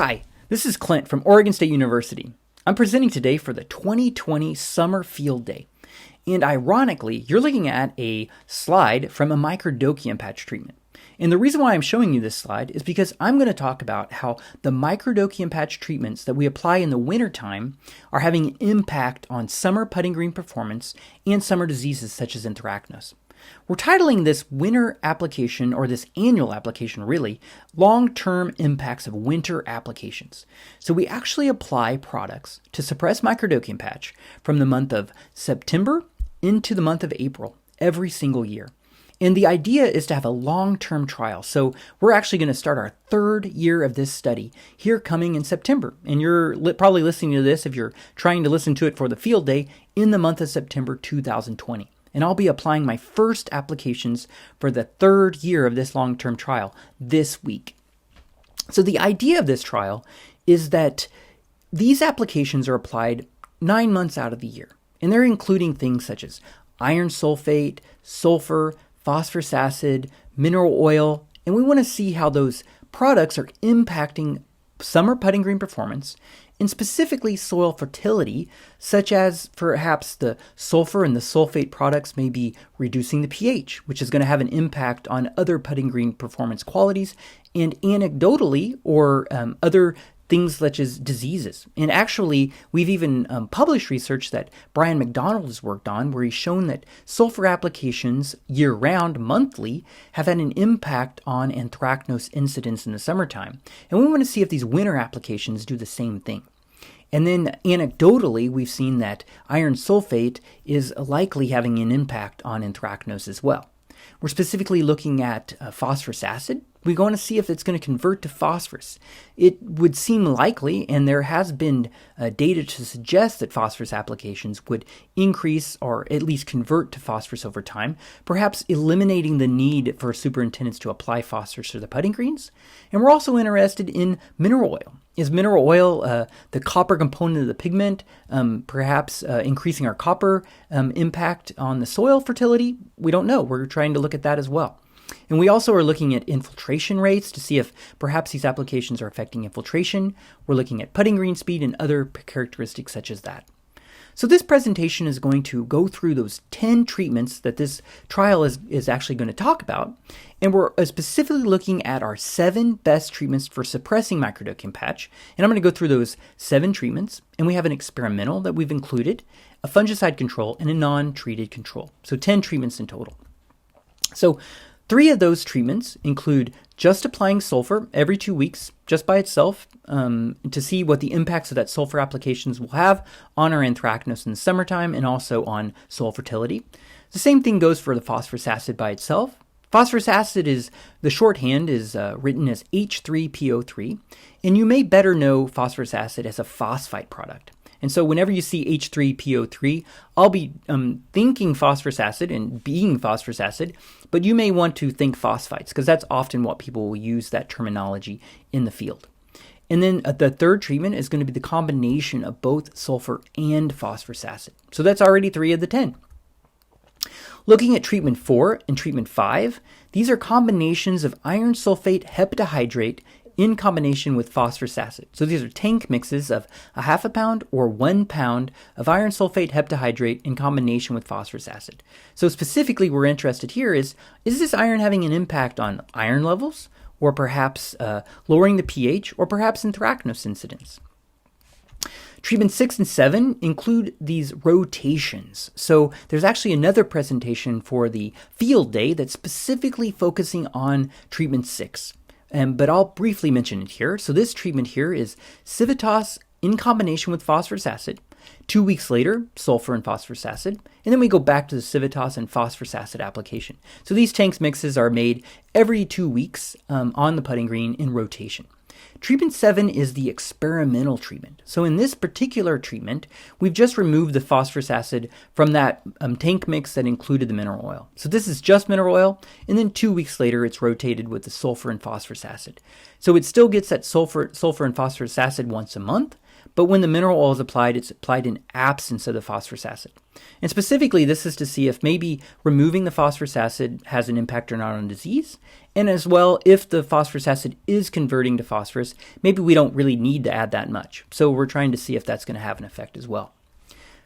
Hi, this is Clint from Oregon State University. I'm presenting today for the 2020 Summer Field Day. And ironically, you're looking at a slide from a Microdochium patch treatment. And the reason why I'm showing you this slide is because I'm going to talk about how the Microdochium patch treatments that we apply in the wintertime are having an impact on summer putting green performance and summer diseases such as anthracnose. We're titling this winter application, or this annual application really, long-term impacts of winter applications. So we actually apply products to suppress Microdochium patch from the month of September into the month of April every single year. And the idea is to have a long-term trial. So we're actually going to start our third year of this study here coming in September. And you're probably listening to this, if you're trying to listen to it for the field day, in the month of September 2020. And I'll be applying my first applications for the third year of this long-term trial this week. So the idea of this trial is that these applications are applied 9 months out of the year. And they're including things such as iron sulfate, sulfur, phosphorus acid, mineral oil, and we want to see how those products are impacting summer putting green performance, and specifically soil fertility, such as perhaps the sulfur and the sulfate products may be reducing the pH, which is going to have an impact on other putting green performance qualities, and anecdotally, or other things such as diseases. And actually, we've even published research that Brian McDonald has worked on, where he's shown that sulfur applications year-round, monthly, have had an impact on anthracnose incidence in the summertime. And we want to see if these winter applications do the same thing. And then anecdotally, we've seen that iron sulfate is likely having an impact on anthracnose as well. We're specifically looking at phosphorus acid. We want to see if it's going to convert to phosphorus. It would seem likely, and there has been data to suggest that phosphorus applications would increase or at least convert to phosphorus over time, perhaps eliminating the need for superintendents to apply phosphorus to the putting greens. And we're also interested in mineral oil. Is mineral oil the copper component of the pigment, perhaps increasing our copper impact on the soil fertility? We don't know. We're trying to look at that as well. And we also are looking at infiltration rates to see if perhaps these applications are affecting infiltration. We're looking at putting green speed and other characteristics such as that. So this presentation is going to go through those 10 treatments that this trial is actually going to talk about. And we're specifically looking at our 7 best treatments for suppressing Microdochium patch. And I'm going to go through those 7 treatments. And we have an experimental that we've included, a fungicide control, and a non-treated control. So 10 treatments in total. So 3 of those treatments include just applying sulfur every 2 weeks, just by itself, to see what the impacts of that sulfur applications will have on our anthracnose in the summertime and also on soil fertility. The same thing goes for the phosphorus acid by itself. Phosphorus acid is, the shorthand is written as H3PO3, and you may better know phosphorus acid as a phosphite product. And so whenever you see H3PO3, I'll be thinking phosphorus acid and being phosphorus acid, but you may want to think phosphites, because that's often what people will use that terminology in the field. And then the third treatment is going to be the combination of both sulfur and phosphorus acid. So that's already 3 of the 10. Looking at treatment 4 and treatment 5, these are combinations of iron sulfate heptahydrate in combination with phosphorus acid. So these are tank mixes of a half a pound or 1 pound of iron sulfate heptahydrate in combination with phosphorus acid. So specifically, we're interested here is this iron having an impact on iron levels, or perhaps lowering the pH, or perhaps anthracnose incidence? Treatment 6 and 7 include these rotations. So there's actually another presentation for the field day that's specifically focusing on treatment 6. But I'll briefly mention it here. So this treatment here is Civitas in combination with phosphorus acid. 2 weeks later, sulfur and phosphorus acid. And then we go back to the Civitas and phosphorus acid application. So these tank mixes are made every 2 weeks on the putting green in rotation. Treatment 7 is the experimental treatment. So in this particular treatment, we've just removed the phosphorus acid from that tank mix that included the mineral oil. So this is just mineral oil, and then 2 weeks later, it's rotated with the sulfur and phosphorus acid. So it still gets that sulfur and phosphorus acid once a month, but when the mineral oil is applied, it's applied in absence of the phosphorus acid. And specifically, this is to see if maybe removing the phosphorus acid has an impact or not on disease, And as well, if the phosphorus acid is converting to phosphorus, maybe we don't really need to add that much. So we're trying to see if that's going to have an effect as well.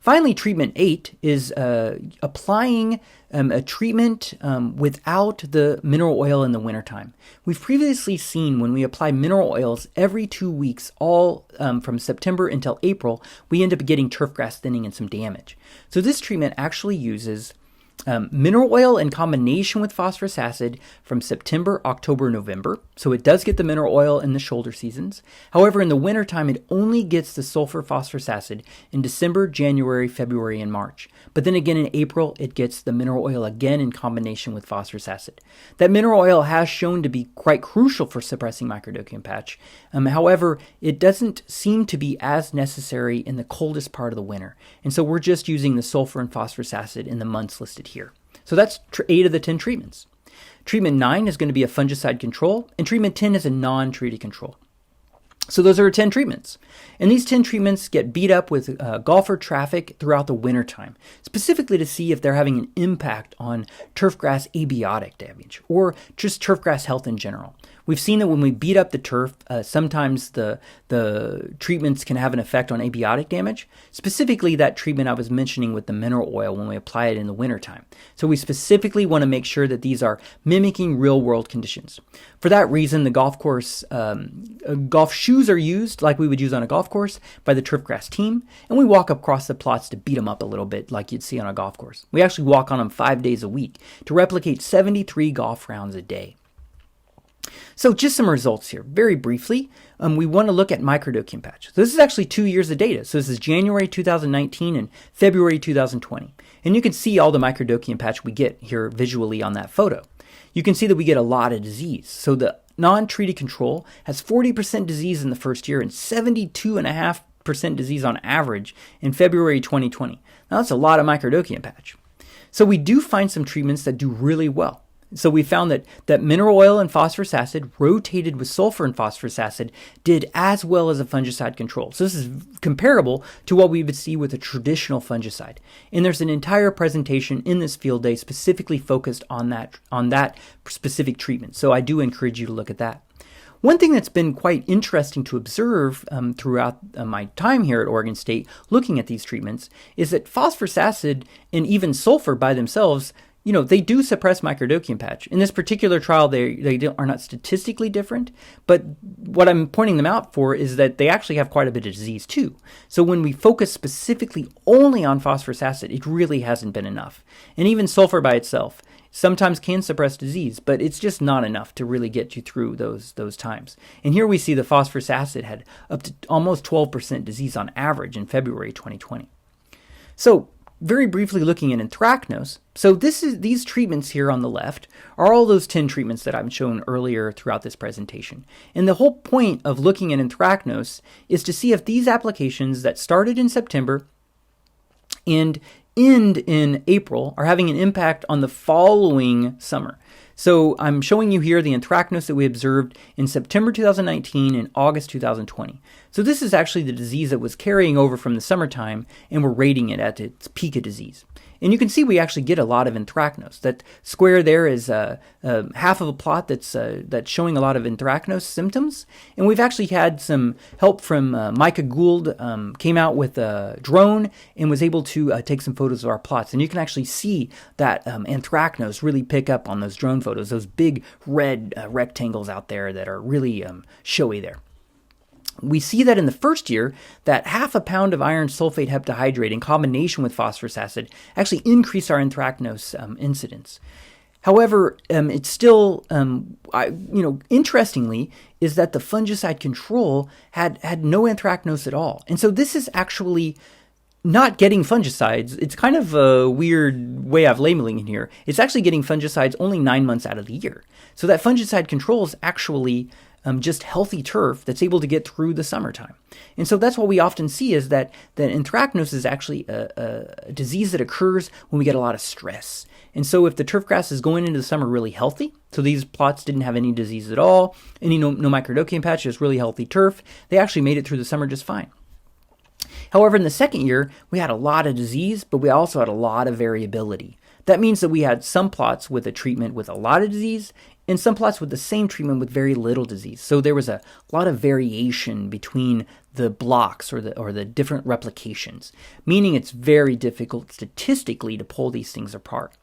Finally, treatment 8 is applying a treatment without the mineral oil in the wintertime. We've previously seen when we apply mineral oils every 2 weeks, all from September until April, we end up getting turfgrass thinning and some damage. So this treatment actually uses mineral oil in combination with phosphorus acid from September, October, November. So it does get the mineral oil in the shoulder seasons. However, in the wintertime, it only gets the sulfur phosphorus acid in December, January, February, and March. But then again in April, it gets the mineral oil again in combination with phosphorus acid. That mineral oil has shown to be quite crucial for suppressing Microdochium patch. However, it doesn't seem to be as necessary in the coldest part of the winter. And so we're just using the sulfur and phosphorus acid in the months listed here. So that's 8 of the 10 treatments. Treatment 9 is going to be a fungicide control, and treatment 10 is a non-treated control. So those are 10 treatments. And these 10 treatments get beat up with golfer traffic throughout the wintertime, specifically to see if they're having an impact on turfgrass abiotic damage or just turfgrass health in general. We've seen that when we beat up the turf, sometimes the treatments can have an effect on abiotic damage, specifically that treatment I was mentioning with the mineral oil when we apply it in the wintertime. So we specifically want to make sure that these are mimicking real-world conditions. For that reason, the golf course golf shoes are used like we would use on a golf course by the turfgrass team, and we walk across the plots to beat them up a little bit like you'd see on a golf course. We actually walk on them 5 days a week to replicate 73 golf rounds a day. So just some results here. Very briefly, we want to look at Microdochium patch. So this is actually 2 years of data. So this is January 2019 and February 2020. And you can see all the Microdochium patch we get here visually on that photo. You can see that we get a lot of disease. So the non-treated control has 40% disease in the first year and 72.5% disease on average in February 2020. Now that's a lot of Microdochium patch. So we do find some treatments that do really well. So we found that mineral oil and phosphorus acid rotated with sulfur and phosphorus acid did as well as a fungicide control. So this is comparable to what we would see with a traditional fungicide. And there's an entire presentation in this field day specifically focused on that specific treatment. So I do encourage you to look at that. One thing that's been quite interesting to observe throughout my time here at Oregon State looking at these treatments is that phosphorus acid and even sulfur by themselves, they do suppress Microdochium patch. In this particular trial, they are not statistically different, but what I'm pointing them out for is that they actually have quite a bit of disease too. So when we focus specifically only on phosphorus acid, it really hasn't been enough. And even sulfur by itself sometimes can suppress disease, but it's just not enough to really get you through those times. And here we see the phosphorus acid had up to almost 12% disease on average in February 2020. So very briefly looking at anthracnose. So these treatments here on the left are all those 10 treatments that I've shown earlier throughout this presentation. And the whole point of looking at anthracnose is to see if these applications that started in September and end in April are having an impact on the following summer. So I'm showing you here the anthracnose that we observed in September 2019 and August 2020. So this is actually the disease that was carrying over from the summertime, and we're rating it at its peak of disease. And you can see we actually get a lot of anthracnose. That square there is half of a plot that's showing a lot of anthracnose symptoms. And we've actually had some help from Micah Gould, came out with a drone and was able to take some photos of our plots. And you can actually see that anthracnose really pick up on those drone photos, those big red rectangles out there that are really showy there. We see that in the first year, that half a pound of iron sulfate heptahydrate in combination with phosphorus acid actually increased our anthracnose incidence. However, it's still, interestingly, is that the fungicide control had no anthracnose at all. And so this is actually not getting fungicides. It's kind of a weird way of labeling it here. It's actually getting fungicides only 9 months out of the year. So that fungicide control is actually just healthy turf that's able to get through the summertime. And so that's what we often see is that anthracnose is actually a disease that occurs when we get a lot of stress. And so if the turf grass is going into the summer really healthy, so these plots didn't have any disease at all, any no Microdochium patch, just really healthy turf, they actually made it through the summer just fine. However, in the second year, we had a lot of disease, but we also had a lot of variability. That means that we had some plots with a treatment with a lot of disease and some plots with the same treatment with very little disease. So there was a lot of variation between the blocks or the different replications, meaning it's very difficult statistically to pull these things apart.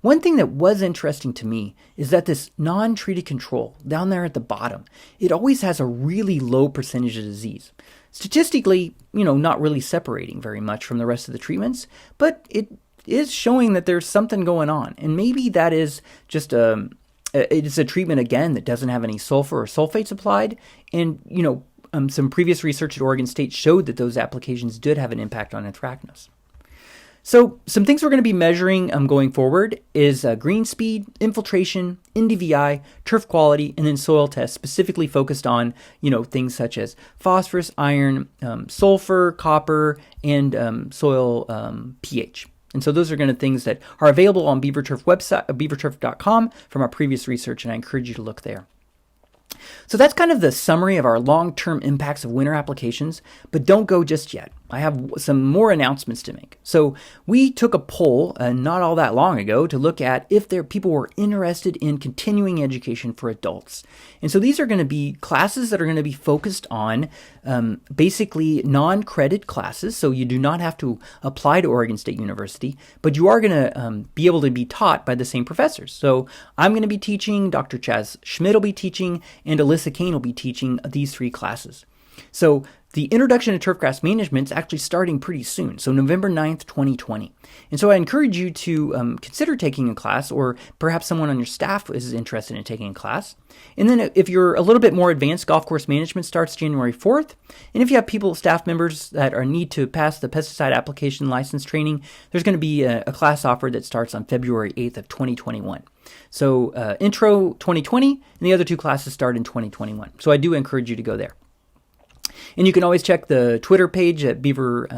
One thing that was interesting to me is that this non-treated control down there at the bottom, it always has a really low percentage of disease. Statistically, not really separating very much from the rest of the treatments, but it is showing that there's something going on. And maybe that is just it's a treatment, again, that doesn't have any sulfur or sulfates applied. And, some previous research at Oregon State showed that those applications did have an impact on anthracnose. So some things we're going to be measuring going forward is green speed, infiltration, NDVI, turf quality, and then soil tests specifically focused on, things such as phosphorus, iron, sulfur, copper, and soil pH. And so those are going to things that are available on BeaverTurf website, beaverturf.com from our previous research, and I encourage you to look there. So that's kind of the summary of our long-term impacts of winter applications, but don't go just yet. I have some more announcements to make. So we took a poll not all that long ago to look at if people were interested in continuing education for adults. And so these are going to be classes that are going to be focused on basically non-credit classes. So you do not have to apply to Oregon State University, but you are going to be able to be taught by the same professors. So I'm going to be teaching, Dr. Chaz Schmidt will be teaching, and Alyssa Kane will be teaching these 3 classes. So the Introduction to Turfgrass Management is actually starting pretty soon, so November 9th, 2020. And so I encourage you to consider taking a class, or perhaps someone on your staff is interested in taking a class. And then if you're a little bit more advanced, golf course management starts January 4th. And if you have staff members that need to pass the pesticide application license training, there's going to be a class offered that starts on February 8th of 2021. So Intro 2020, and the other 2 classes start in 2021. So I do encourage you to go there. And you can always check the Twitter page at Beaver,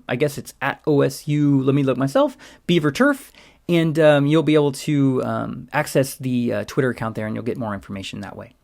I guess it's at OSU, let me look myself, Beaver Turf, and you'll be able to access the Twitter account there, and you'll get more information that way.